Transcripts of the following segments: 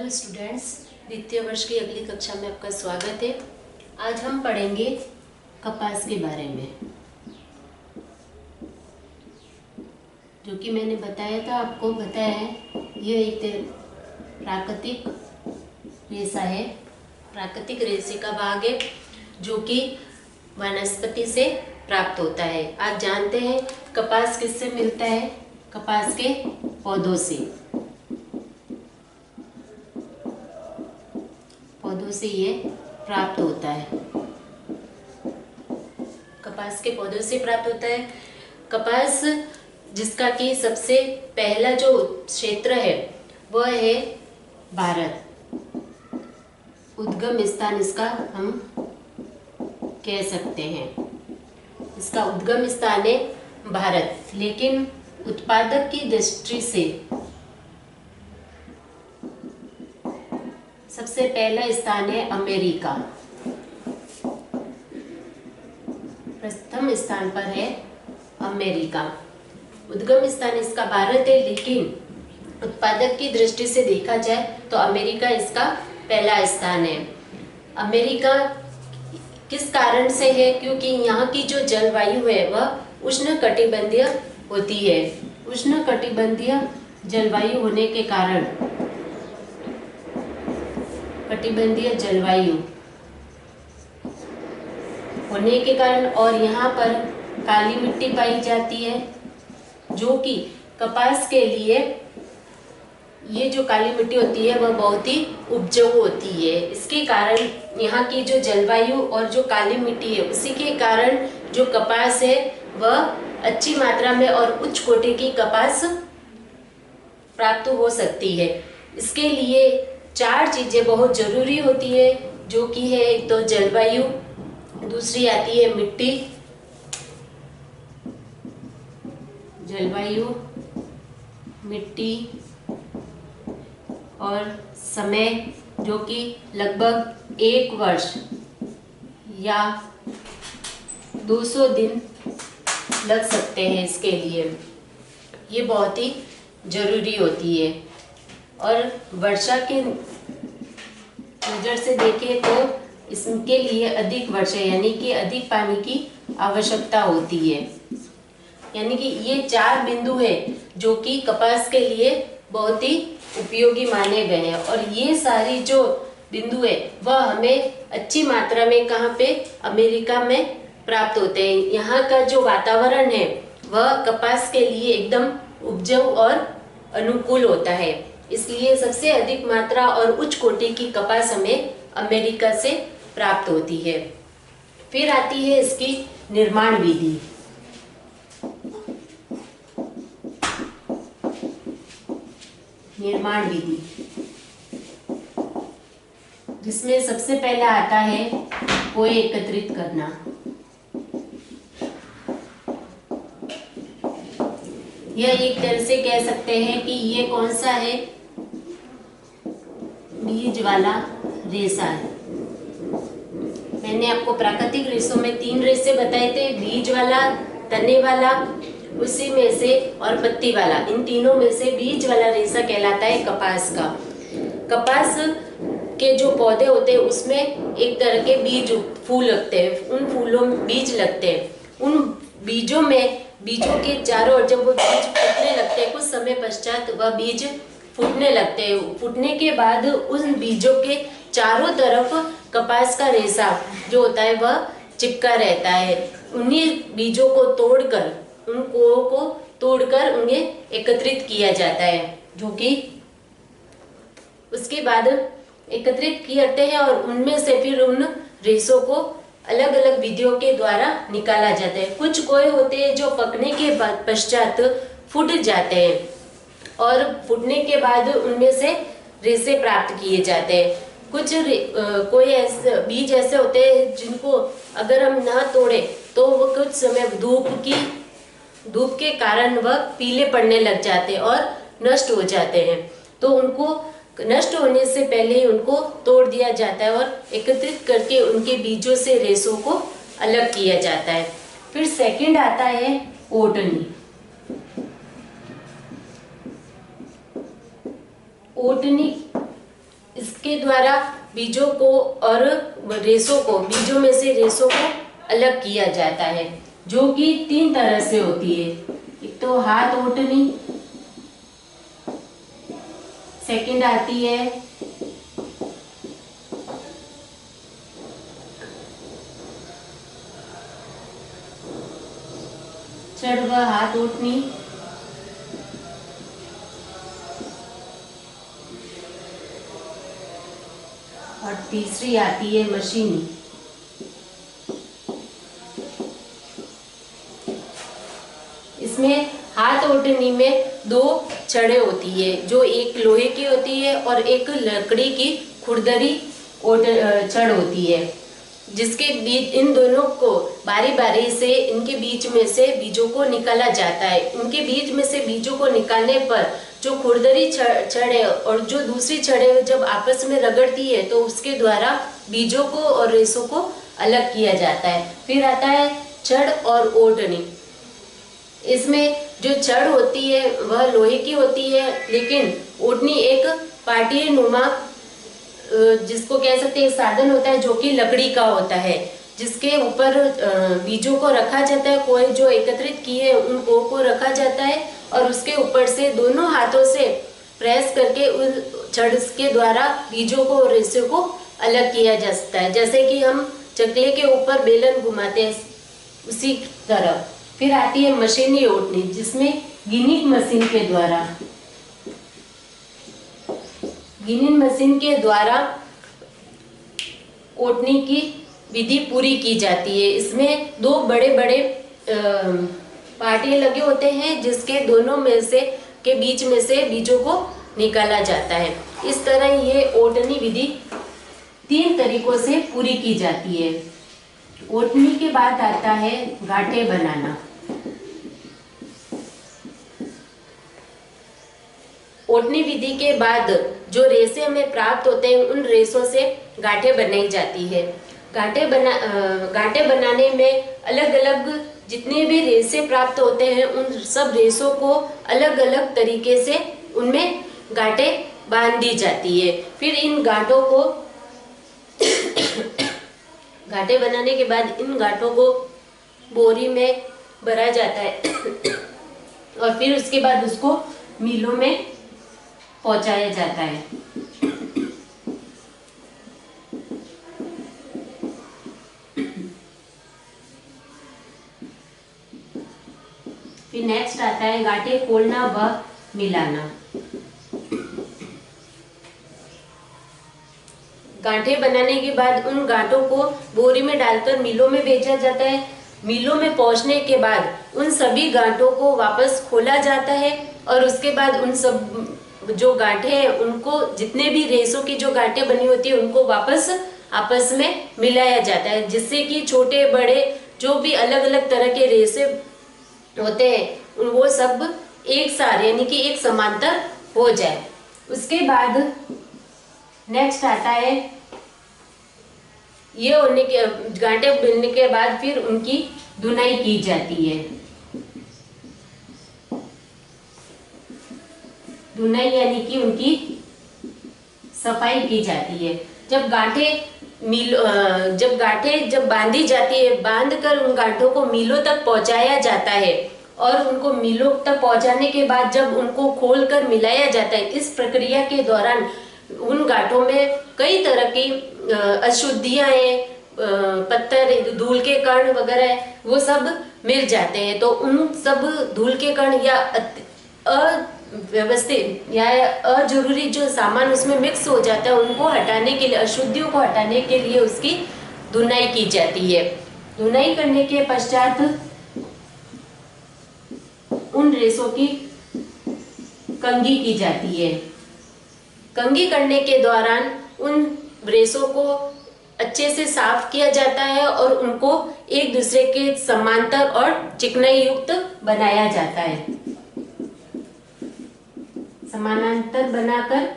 Hello students, द्वितीय वर्ष की अगली कक्षा में आपका स्वागत है। आज हम पढ़ेंगे कपास के बारे में, जो कि मैंने बताया था, आपको बताया है। यह एक प्राकृतिक रेशा है, प्राकृतिक रेशे का भाग है जो कि वनस्पति से प्राप्त होता है। आज जानते हैं कपास किससे मिलता है। कपास के पौधों से ये प्राप्त होता है। कपास के पौधों से प्राप्त होता है। कपास जिसका कि सबसे पहला जो क्षेत्र है वह है भारत। उद्गम स्थान इसका हम कह सकते हैं। इसका उद्गम स्थान है भारत, लेकिन उत्पादक की दृष्टि से सबसे पहला स्थान है अमेरिका। प्रथम स्थान पर है अमेरिका। उद्गम स्थान इसका भारत है, लेकिन उत्पादक की दृष्टि से देखा जाए तो अमेरिका इसका पहला स्थान है। अमेरिका किस कारण से है? क्योंकि यहाँ की जो जलवायु है वह उष्णकटिबंधीय होती है। उष्णकटिबंधीय जलवायु होने के कारण, कटिबंधीय जलवायु होने के कारण और यहाँ पर काली मिट्टी पाई जाती है, जो कि कपास के लिए ये जो काली मिट्टी होती है वह बहुत ही उपजाऊ होती है। इसके कारण यहाँ की जो जलवायु और जो काली मिट्टी है, उसी के कारण जो कपास है वह अच्छी मात्रा में और उच्च कोटि की कपास प्राप्त हो सकती है। इसके लिए चार चीजें बहुत जरूरी होती है, जो कि है एक तो जलवायु, दूसरी आती है मिट्टी, जलवायु, मिट्टी और समय, जो कि लगभग 1 वर्ष या 200 दिन लग सकते हैं इसके लिए। ये बहुत ही जरूरी होती है। और वर्षा के नज़र से देखें तो इसके लिए अधिक वर्षा यानी कि अधिक पानी की आवश्यकता होती है। यानी कि ये 4 बिंदु है जो कि कपास के लिए बहुत ही उपयोगी माने गए हैं। और ये सारी जो बिंदु है वह हमें अच्छी मात्रा में कहाँ पे? अमेरिका में प्राप्त होते हैं। यहाँ का जो वातावरण है वह कपास के लिए एकदम उपजाऊ और अनुकूल होता है। इसलिए सबसे अधिक मात्रा और उच्च कोटि की कपास हमें अमेरिका से प्राप्त होती है। फिर आती है इसकी निर्माण विधि। निर्माण विधि, जिसमें सबसे पहला आता है कोय एकत्रित करना। यह एक तरह से कह सकते हैं कि ये कौन सा है? बीज वाला रेशा है। मैंने आपको प्राकृतिक रेशों में 3 रेशे बताए थे, बीज वाला, तने वाला, उसी में से और पत्ती वाला। इन तीनों में से बीज वाला रेशा कहलाता है कपास का। कपास के जो पौधे होते हैं उसमें एक तरह के बीज फूल लगते हैं, उन फूलों में बीज लगते हैं। उन बीजों के चारों ओर जब वो बीज फूटने लगते हैं, कुछ समय पश्चात वह बीज फूटने लगते हैं। फूटने के बाद उन बीजों के चारों तरफ कपास का रेशा जो होता है वह चिपका रहता है। उन्हीं बीजों को तोड़कर, उन कोओं को तोड़कर उन्हें एकत्रित किया जाता है, जो कि उसके बाद एकत्रित करते हैं और उनमें से फिर उन रेशों को अलग अलग विधियों के द्वारा निकाला जाता है। कुछ कोय होते हैं जो पकने के बाद पश्चात फूट जाते हैं और फूटने के बाद उनमें से रेशे प्राप्त किए जाते हैं। कुछ कोई ऐसे बीज ऐसे होते हैं जिनको अगर हम ना तोड़े तो वो कुछ समय धूप के कारण वह पीले पड़ने लग जाते हैं और नष्ट हो जाते हैं। तो उनको नष्ट होने से पहले ही उनको तोड़ दिया जाता है और एकत्रित करके उनके बीजों से रेशों को अलग किया जाता है। फिर सेकंड आता है ओटनी। ओटनी इसके द्वारा बीजों को और रेशों को, बीजों में से रेशों को अलग किया जाता है, जो कि 3 तरह से होती है। एक तो हाथ ओटनी, सेकंड आती है छड़ व हाथ ओटनी, और तीसरी आती है मशीनी। इसमें हाथ ओटनी में 2 छड़ें होती है, जो एक लोहे की होती है और एक लकड़ी की खुरदरी छड़ होती है, जिसके बीच इन दोनों को बारी बारी से इनके बीच में से बीजों को निकाला जाता है। इनके बीच में से बीजों को निकालने पर जो खुरदरी छड़ है और जो दूसरी छड़ है जब आपस में रगड़ती है तो उसके द्वारा बीजों को और रेशों को अलग किया जाता है। फिर आता है छड़ और ओटनी। इसमें जो छड़ होती है वह लोहे की होती है, लेकिन ओटनी एक पाटिये नुमा, जिसको कह सकते हैं साधन होता है, जो कि लकड़ी का होता है, जिसके ऊपर बीजों को रखा जाता है। कोई जो एकत्रित किए उनको को रखा जाता है और उसके ऊपर से दोनों हाथों से प्रेस करके उस छड़ के द्वारा बीजों को और रेशों को अलग किया जा सकता है। जैसे कि हम चकले के ऊपर बेलन घुमाते हैं, उसी तरह। फिर आती है मशीनी ओटनी, जिसमें गिनिंग मशीन के द्वारा ओटनी की विधि पूरी की जाती है। इसमें 2 बड़े बड़े पार्टियां लगे होते हैं, जिसके दोनों में से के बीच में से बीजों को निकाला जाता है। इस तरह ये ओटनी विधि 3 तरीकों से पूरी की जाती है। ओटनी के बाद आता है गांठे बनाना। ओटनी विधि के बाद जो रेशे हमें प्राप्त होते हैं, उन रेशों से गांठे बनाई जाती है। गांठे बनाने में अलग अलग जितने भी रेशे प्राप्त होते हैं, उन सब रेशों को अलग अलग तरीके से उनमें गांठे बांध दी जाती है। फिर इन गांठों को गांठे बनाने के बाद इन गांठों को बोरी में भरा जाता है और फिर उसके बाद उसको मिलों में पहुंचाया जाता है। फिर नेक्स्ट आता है गांठे खोलना व मिलाना। गांठे बनाने के बाद उन गांठों को बोरी में डालकर मिलों में भेजा जाता है। मिलों में पहुंचने के बाद उन सभी गांठों को वापस खोला जाता है और उसके बाद उन सब जो गांठे हैं उनको, जितने भी रेशों की जो गांठे बनी होती है, उनको वापस आपस में मिलाया जाता है, जिससे कि छोटे बड़े जो भी अलग अलग तरह के रेशे होते हैं वो सब एक साथ यानी कि एक समांतर हो जाए। उसके बाद नेक्स्ट आता है ये होने के गांठे मिलने के बाद फिर उनकी धुनाई की जाती है। धुनाई यानी कि उनकी सफाई की जाती है। जब गांठे बांधी जाती है, बांधकर उन गांठों को मिलों तक पहुंचाया जाता है और उनको मिलों तक पहुंचाने के बाद जब उनको खोलकर मिलाया जाता है, इस प्रक्रिया के दौरान उन गांठों में कई तरह की अशुद्धियां हैं, पत्थर, धूल के कण वगैरह वो सब मिल जाते हैं। तो उन सब धूल के कण या अव्यवस्थित या अजरूरी जो सामान उसमें मिक्स हो जाता है, उनको हटाने के लिए, अशुद्धियों को हटाने के लिए उसकी धुनाई की जाती है। धुनाई करने के पश्चात उन रेशों की कंघी की जाती है। कंघी करने के दौरान उन रेशों को अच्छे से साफ किया जाता है और उनको एक दूसरे के समांतर और चिकनाई युक्त बनाया जाता है। समानांतर बनाकर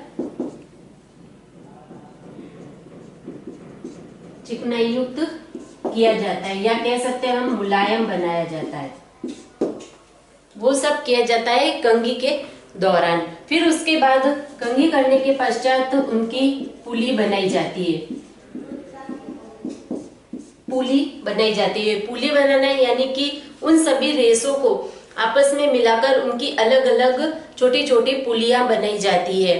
चिकनाई युक्त किया जाता है, या कह सकते हैं हम मुलायम बनाया जाता है। वो सब किया जाता है कंघी के दौरान। फिर उसके बाद कंघी करने के पश्चात उनकी पुली बनाई जाती है। पुली बनाई जाती है। पुली बनाना यानी कि उन सभी रेशों को आपस में मिलाकर उनकी अलग अलग छोटी छोटी पुलियां बनाई जाती है,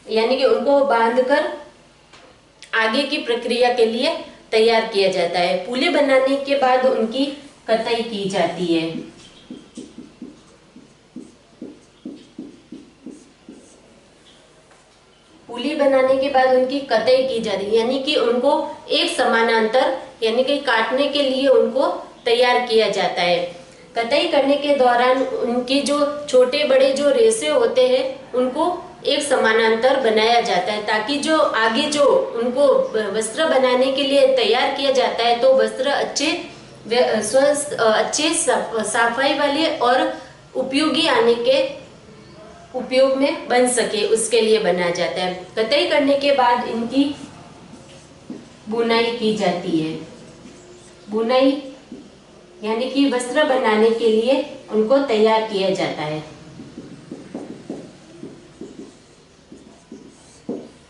यानी कि उनको बांधकर आगे की प्रक्रिया के लिए तैयार किया जाता है। पुली बनाने के बाद उनकी कताई की जाती है। पुली बनाने के बाद उनकी कताई की जाती है, यानी कि उनको एक समानांतर यानी कि काटने के लिए उनको तैयार किया जाता है। कताई करने के दौरान उनके जो छोटे बड़े जो रेशे होते हैं उनको एक समानांतर बनाया जाता है, ताकि जो आगे जो उनको वस्त्र बनाने के लिए तैयार किया जाता है तो वस्त्र अच्छे स्वस्थ अच्छे सफाई वाले और उपयोगी आने के उपयोग में बन सके, उसके लिए बनाया जाता है। कताई करने के बाद इनकी बुनाई की जाती है। बुनाई यानी कि वस्त्र बनाने के लिए उनको तैयार किया जाता है।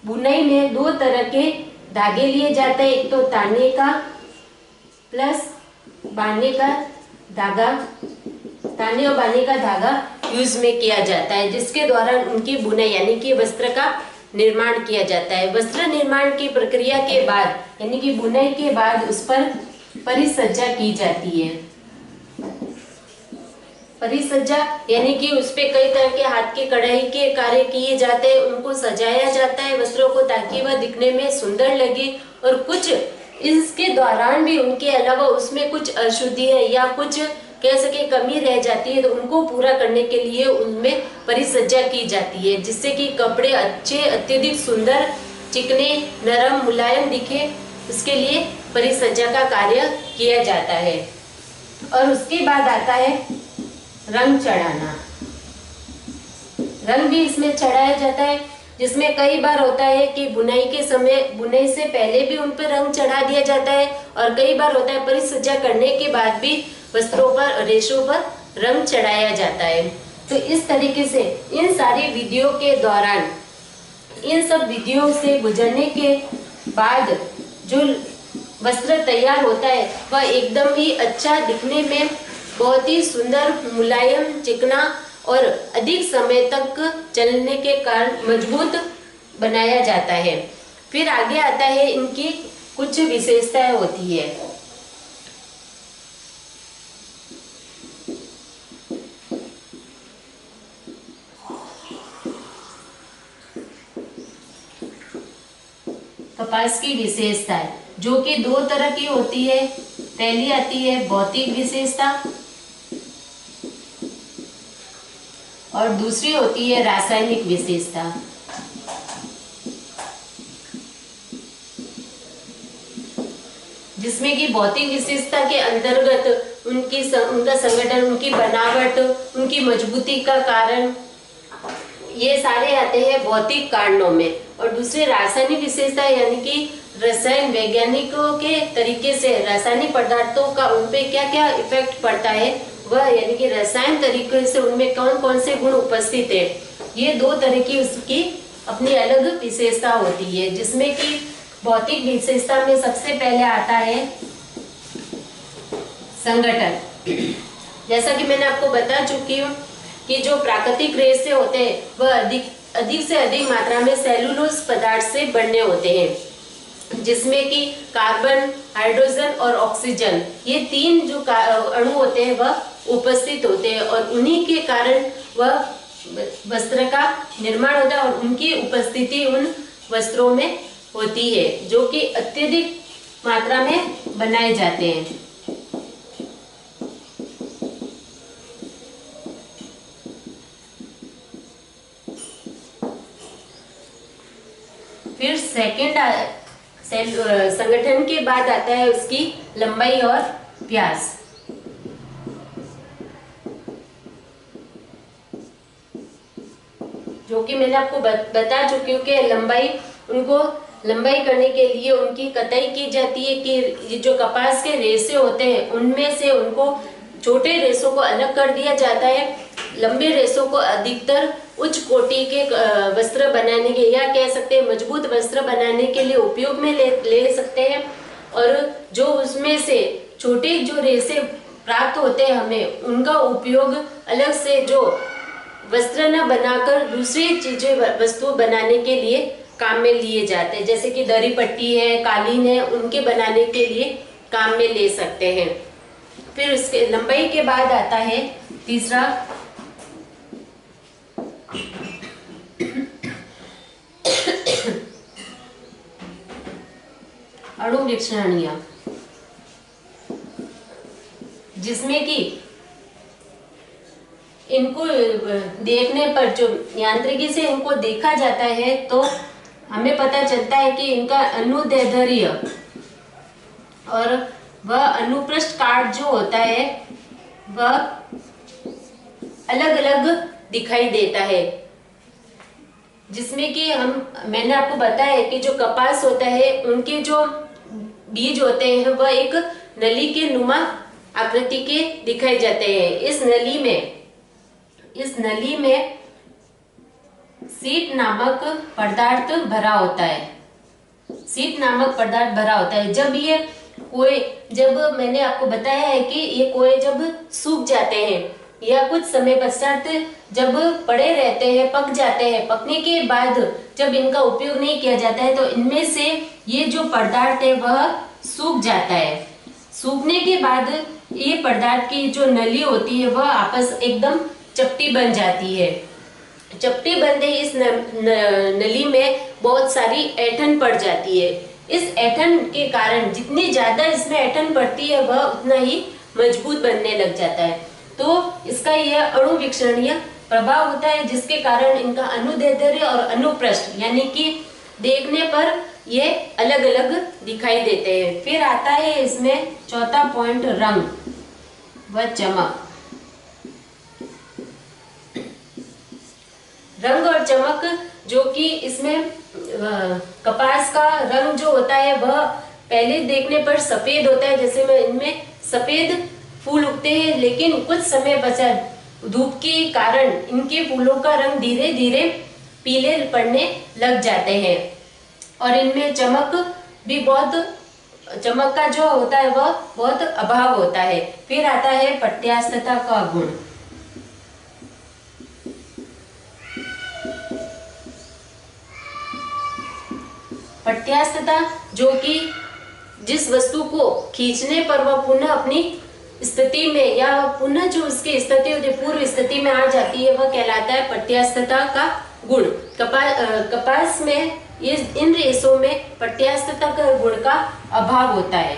बुनाई में दो तरह के धागे लिए जाते हैं, एक तो ताने का प्लस बाने का धागा। ताने और बाने का धागा यूज में किया जाता है, जिसके द्वारा उनकी बुनाई यानी कि वस्त्र का निर्माण किया जाता है। वस्त्र निर्माण की प्रक्रिया के बाद यानी कि बुनाई के बाद उस पर परिसज्जा की जाती है। परिसज्जा यानी कि उस पे कई तरह के हाथ के कढ़ाई के कार्य किए जाते हैं, उनको सजाया जाता है वस्त्रों को, ताकि वह दिखने में सुंदर लगे। और कुछ इसके दौरान भी उनके अलावा उसमें कुछ अशुद्धि है या कुछ कह सके कमी रह जाती है, तो उनको पूरा करने के लिए उनमें परिसज्जा की जाती है, जिससे कि कपड़े अच्छे अत्यधिक सुंदर चिकने नरम मुलायम दिखे। उसके लिए परिसज्जा का कार्य किया जाता है। और उसके बाद आता है रंग चढ़ाना। रंग भी इसमें चढ़ाया जाता है, जिसमें कई बार होता है कि बुनाई के समय बुनाई से पहले भी उन पर रंग चढ़ा दिया जाता है, और कई बार होता है परिसज्जा करने के बाद भी वस्त्रों पर रेशों पर रंग चढ़ाया जाता है। तो इस तरीके से इन सारी विधियों के दौरान इन सब विधियों से गुजरने के बाद जो वस्त्र तैयार होता है वह एकदम ही अच्छा दिखने में बहुत ही सुंदर मुलायम चिकना और अधिक समय तक चलने के कारण मजबूत बनाया जाता है। फिर आगे आता है इनकी कुछ विशेषताएं होती है। कपास की विशेषता जो कि दो तरह की होती है। पहली आती है भौतिक विशेषता और दूसरी होती है रासायनिक विशेषता। जिसमें कि भौतिक विशेषता के अंतर्गत उनका संगठन, उनकी बनावट, उनकी मजबूती का कारण, ये सारे आते हैं भौतिक कारणों में। और दूसरे रासायनिक विशेषता यानी कि रसायन वैज्ञानिकों के तरीके से रासायनिक पदार्थों का उनपे क्या क्या इफेक्ट पड़ता है वह, यानी कि रसायन तरीके से उनमें कौन कौन से गुण उपस्थित है, ये दो तरह की उसकी अपनी अलग विशेषता होती है। जिसमें कि भौतिक विशेषता में सबसे पहले आता है संगठन। जैसा कि मैंने आपको बता चुकी हूँ कि जो प्राकृतिक रेशे होते हैं वह अधिक से अधिक मात्रा में सेलुलोज पदार्थ से बने होते हैं, जिसमें कि कार्बन, हाइड्रोजन और ऑक्सीजन, ये तीन जो अणु होते हैं वह उपस्थित होते हैं, और उन्हीं के कारण वह वस्त्र का निर्माण होता है और उनकी उपस्थिति उन वस्त्रों में होती है, जो कि अत्यधिक मात्रा में बनाए जाते हैं। फिर सेकंड संगठन के बाद आता है उसकी लंबाई और व्यास। जो कि मैंने आपको बता चुकी हूँ कि लंबाई करने के लिए उनकी कताई की जाती है कि जो कपास के रेशे होते हैं उनमें से उनको छोटे रेशों को अलग कर दिया जाता है। लंबे रेशों को अधिकतर उच्च कोटि के वस्त्र बनाने के, या कह सकते हैं मजबूत वस्त्र बनाने के लिए उपयोग में ले सकते हैं। और जो उसमें से छोटे जो रेशे प्राप्त होते हैं हमें, उनका उपयोग अलग से जो वस्त्र न बनाकर दूसरी चीजें वस्तु बनाने के लिए काम में लिए जाते हैं, जैसे कि दरी पट्टी है, कालीन है, उनके बनाने के लिए काम में ले सकते हैं। फिर उसके लंबाई के बाद आता है तीसरा अणुवीक्षणीय, जिसमें कि इनको देखने पर जो यांत्रिकी से इनको देखा जाता है तो हमें पता चलता है कि इनका अनुदैर्ध्य और वह अनुप्रस्थ काट जो होता है वह अलग अलग दिखाई देता है। जिसमें कि मैंने आपको बताया है कि जो कपास होता है उनके जो बीज होते हैं वह एक नली के नुमा आकृति के दिखाई जाते हैं। इस नली में सीट नामक पदार्थ भरा होता है। जब मैंने आपको बताया है कि ये कोए जब सूख जाते हैं या कुछ समय पश्चात जब पड़े रहते हैं, पक जाते हैं, पकने के बाद जब इनका उपयोग नहीं किया जाता है तो इनमें से ये जो पदार्थ है वह सूख जाता है। सूखने के बाद ये पदार्थ की जो नली होती है वह आपस एकदम चपटी बन जाती है। चपटी बनते ही इस नली में बहुत सारी ऐंठन पड़ जाती है। इस ऐंठन के कारण जितनी ज्यादा इसमें ऐंठन पड़ती है वह उतना ही मजबूत बनने लग जाता है। तो इसका यह अणुवीक्षणीय प्रभाव होता है, जिसके कारण इनका अनुदैर्ध्य और अनुप्रस्थ यानी कि देखने पर ये अलग अलग दिखाई देते हैं। फिर आता है इसमें चौथा पॉइंट, रंग व चमक। रंग और चमक, जो कि इसमें कपास का रंग जो होता है वह पहले देखने पर सफेद होता है, जैसे में इनमें सफेद फूल उगते हैं, लेकिन कुछ समय पश्चात धूप के कारण इनके फूलों का रंग धीरे धीरे पीले पड़ने लग जाते हैं और इनमें चमक का जो होता है वह बहुत अभाव होता है। फिर आता है पट्यास्थता का गुण। पट्यास्थता, जो कि जिस वस्तु को खींचने पर वह पुनः अपनी स्थिति में या पुनः जो उसकी स्थिति होती है पूर्व स्थिति में आ जाती है, वह कहलाता है पट्यास्थता का गुण। कपास में इन रेशों में पट्यास्थता का गुण का अभाव होता है,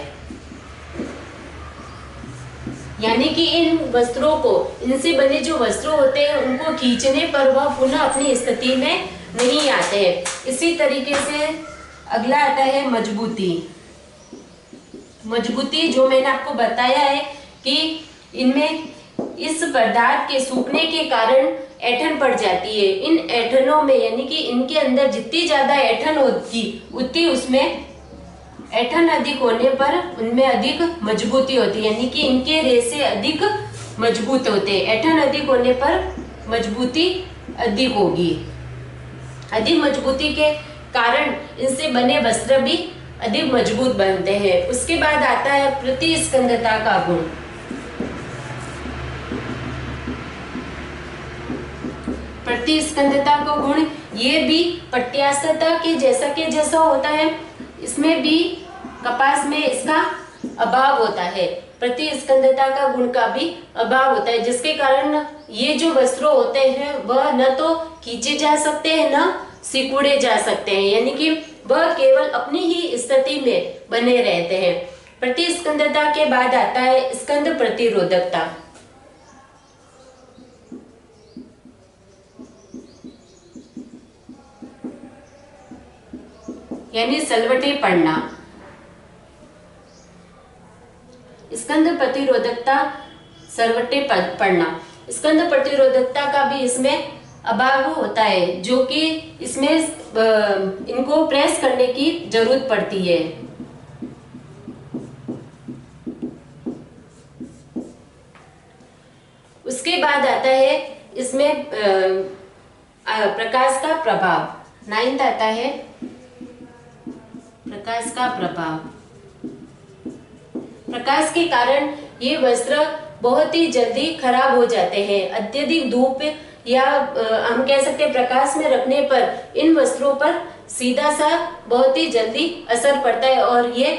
यानी कि इन वस्त्रों को, इनसे बने जो वस्त्र होते हैं उनको खींचने पर वह पुनः अपनी स्थिति में नहीं आते हैं। इसी तरीके से अगला आता है मजबूती। मजबूती, जो मैंने आपको बताया है कि इनमें इस पदार्थ के सूखने के कारण ऐंठन पड़ जाती है। इन ऐंठनों में, यानी कि इनके अंदर जितनी ज्यादा ऐंठन होगी उतनी उसमें ऐंठन अधिक होने पर उनमें अधिक मजबूती होती है, यानी कि इनके रेशे अधिक मजबूत होते हैं। ऐंठन अधिक होने पर मजबूती अधिक होगी। अधिक मजबूती के कारण इनसे बने वस्त्र भी अधिक मजबूत बनते हैं। उसके बाद आता है प्रतिस्कंदता का गुण। प्रतिस्कंदता का गुण, ये भी पट्यास्थता के जैसा होता है। इसमें भी कपास में इसका अभाव होता है। प्रतिस्कंदता का गुण का भी अभाव होता है, जिसके कारण ये जो वस्त्र होते हैं वह न तो खींचे जा सकते हैं न सिकुड़े जा सकते हैं, यानी कि वह केवल अपनी ही स्थिति में बने रहते हैं। प्रतिस्कंदता के बाद आता है स्कंद प्रतिरोधकता। यानी सलवटे पड़ना। स्कंद प्रतिरोधकता, सलवटे पड़ना। स्कंद प्रतिरोधकता का भी इसमें अभाव होता है, जो कि इसमें इनको प्रेस करने की जरूरत पड़ती है। उसके बाद आता है इसमें प्रकाश का प्रभाव, 9th आता है प्रकाश का प्रभाव। प्रकाश के कारण ये वस्त्र बहुत ही जल्दी खराब हो जाते हैं। अत्यधिक धूप या हम कह सकते हैं प्रकाश में रखने पर इन वस्त्रों पर सीधा सा बहुत ही जल्दी असर पड़ता है और ये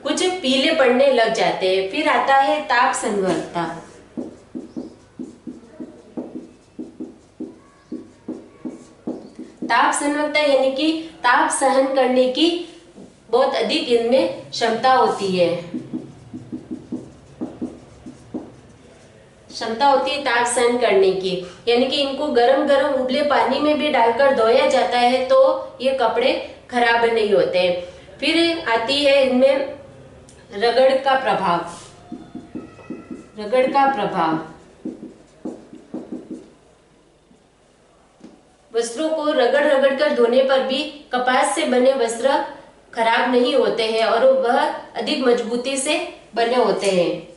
कुछ पीले पड़ने लग जाते हैं। फिर आता है ताप संवर्धकता। ताप संवर्धकता यानी कि ताप सहन करने की बहुत अधिक इनमें क्षमता होती है। ताप सहन करने की, यानी कि इनको गरम गरम उबले पानी में भी डालकर धोया जाता है तो ये कपड़े खराब नहीं होते। फिर आती है इनमें रगड़ का प्रभाव। वस्त्रों को रगड़ रगड़ कर धोने पर भी कपास से बने वस्त्र खराब नहीं होते हैं और वह अधिक मजबूती से बने होते हैं।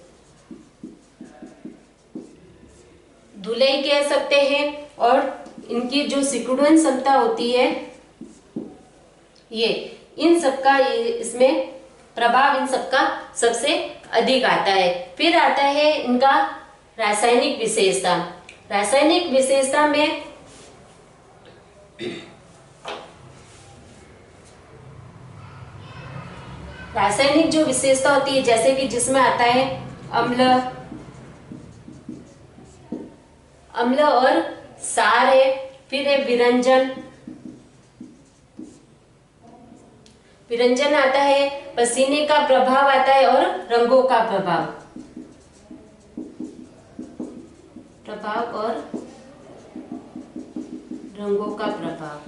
धुलाई कह सकते हैं और इनकी जो सिकुड़न क्षमता होती है ये इन सबका इसमें प्रभाव इन सबका सबसे अधिक आता है। फिर आता है इनका रासायनिक विशेषता। रासायनिक विशेषता में रासायनिक जो विशेषता होती है जैसे कि जिसमें आता है अम्ल और सार है। फिर है विरंजन आता है, पसीने का प्रभाव आता है और रंगों का प्रभाव और रंगों का प्रभाव,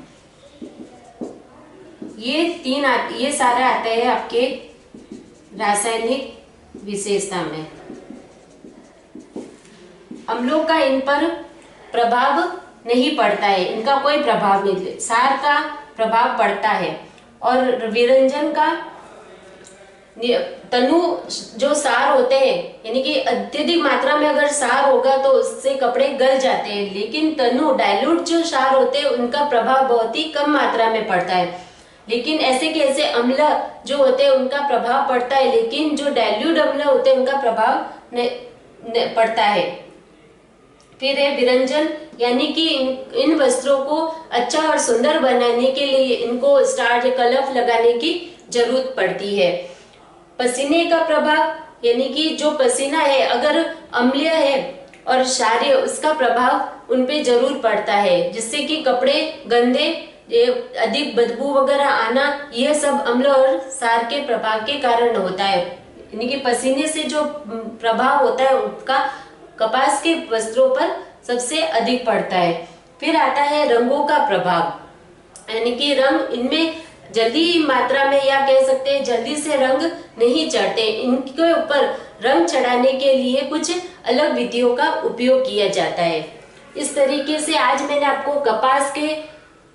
ये सारा आता है आपके रासायनिक विशेषता में। अम्लों का इन पर प्रभाव नहीं पड़ता है, इनका कोई प्रभाव नहीं। सार का प्रभाव पड़ता है और विरंजन का तनु जो सार होते हैं यानी कि अत्यधिक मात्रा में अगर सार होगा तो उससे कपड़े गल जाते हैं, लेकिन तनु डाइल्यूट जो सार होते हैं उनका प्रभाव बहुत ही कम मात्रा में पड़ता है। लेकिन ऐसे के ऐसे अम्ल जो होते हैं उनका प्रभाव पड़ता है, लेकिन जो डाइल्यूट अम्ल होते हैं उनका प्रभाव पड़ता है। फिर है विरंजन, यानी कि इन वस्त्रों को अच्छा और सुंदर बनाने के लिए इनको स्टार्च कलफ लगाने की जरूरत पड़ती है। पसीने का प्रभाव, यानी कि जो पसीना है अगर अम्लीय है और क्षारीय, उसका प्रभाव उन पे जरूर पड़ता है, जिससे कि कपड़े गंदे, अधिक बदबू वगैरह आना, यह सब अम्ल और क्षार के प्रभाव के कारण होता है। यानी कि पसीने से जो प्रभाव होता है उसका कपास के वस्त्रों पर सबसे अधिक पड़ता है। फिर आता है रंगों का प्रभाव, यानी कि रंग इनमें जल्दी मात्रा में या कह सकते हैं जल्दी से रंग नहीं चढ़ते। इनके ऊपर रंग चढ़ाने के लिए कुछ अलग विधियों का उपयोग किया जाता है। इस तरीके से आज मैंने आपको कपास के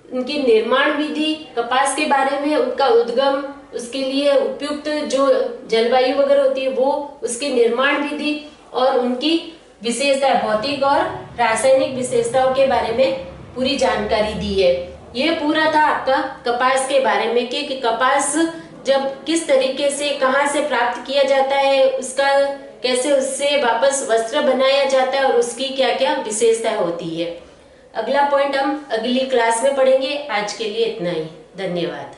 उनकी निर्माण विधि, कपास के बारे में, उनका उद्गम, उसके लिए उपयुक्त जो जलवायु वगैरह होती है वो, उसकी निर्माण विधि और उनकी विशेषता, भौतिक और रासायनिक विशेषताओं के बारे में पूरी जानकारी दी है। ये पूरा था आपका कपास के बारे में कि कपास जब किस तरीके से कहाँ से प्राप्त किया जाता है, उसका कैसे उससे वापस वस्त्र बनाया जाता है और उसकी क्या क्या विशेषताएं होती है। अगला पॉइंट हम अगली क्लास में पढ़ेंगे। आज के लिए इतना ही, धन्यवाद।